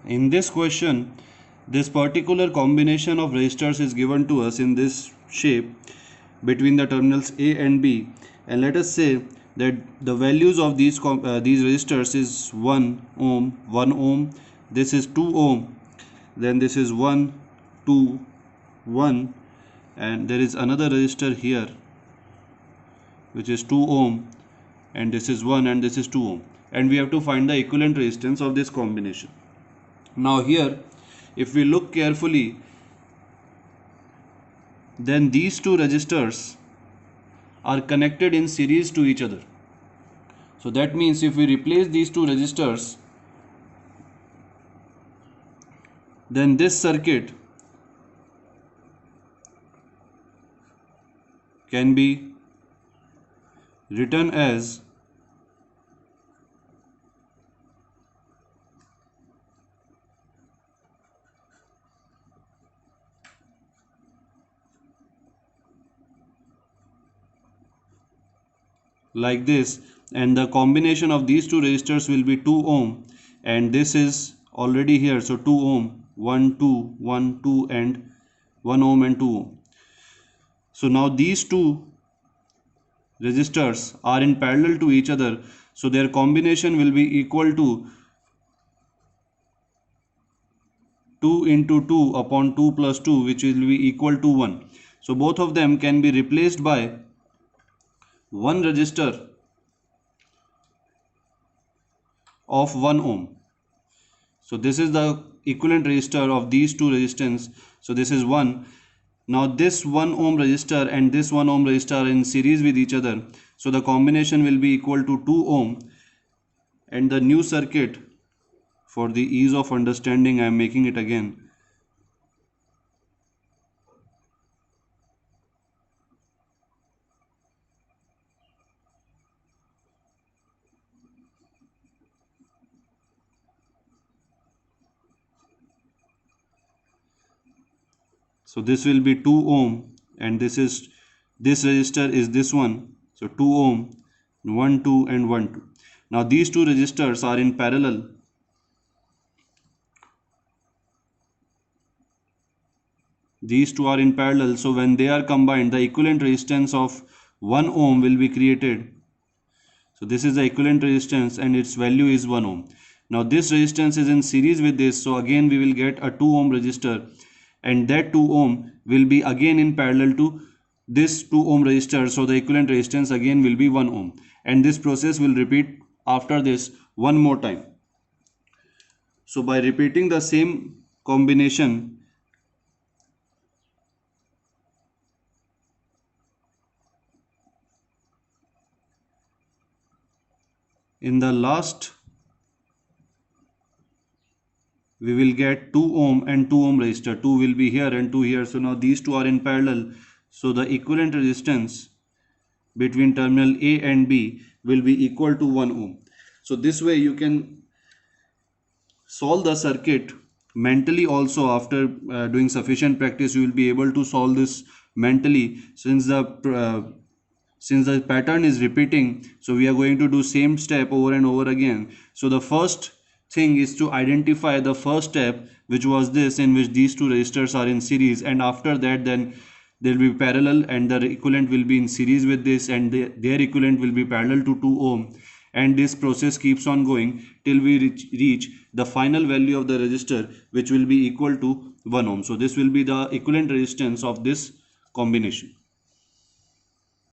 In this question, this particular combination of resistors is given to us in this shape between the terminals A and B, and let us say that the values of these resistors is 1 ohm, 1 ohm, this is 2 ohm, then this is 1, 2, 1, and there is another resistor here which is 2 ohm, and this is 1 and this is 2 ohm, and we have to find the equivalent resistance of this combination. Now here, if we look carefully, then these two resistors are connected in series to each other. So that means if we replace these two resistors, then this circuit can be written as like this, and the combination of these two resistors will be 2 ohm, and this is already here, so 2 ohm, 1 2 1 2 and 1 ohm and 2 ohm. So now these two resistors are in parallel to each other, so their combination will be equal to 2 into 2 upon 2 plus 2, which will be equal to 1. So both of them can be replaced by one resistor of 1 ohm. So this is the equivalent resistor of these two resistance. So this is 1. Now this 1 ohm resistor and this 1 ohm resistor are in series with each other. So the combination will be equal to 2 ohm, and the new circuit, for the ease of understanding I am making it again. So this will be 2 ohm, and this resistor is this one. So 2 ohm, 1 2 and 1 2. Now these two resistors are in parallel. These two are in parallel, so when they are combined, the equivalent resistance of 1 ohm will be created. So this is the equivalent resistance and its value is 1 ohm. Now this resistance is in series with this, so again we will get a 2 ohm resistor, and that 2 ohm will be again in parallel to this 2 ohm resistor, so the equivalent resistance again will be 1 ohm, and this process will repeat after this one more time. So by repeating the same combination, in the last we will get 2 ohm and 2 ohm resistor. 2 will be here and 2 here. So now these two are in parallel. So the equivalent resistance between terminal A and B will be equal to 1 ohm. So this way you can solve the circuit mentally also. After doing sufficient practice, you will be able to solve this mentally, since the pattern is repeating. So we are going to do same step over and over again. So the first thing is to identify the first step, which was this, in which these two resistors are in series, and after that then they will be parallel, and the equivalent will be in series with this, and their equivalent will be parallel to 2 ohm, and this process keeps on going till we reach the final value of the resistor, which will be equal to 1 ohm. So this will be the equivalent resistance of this combination.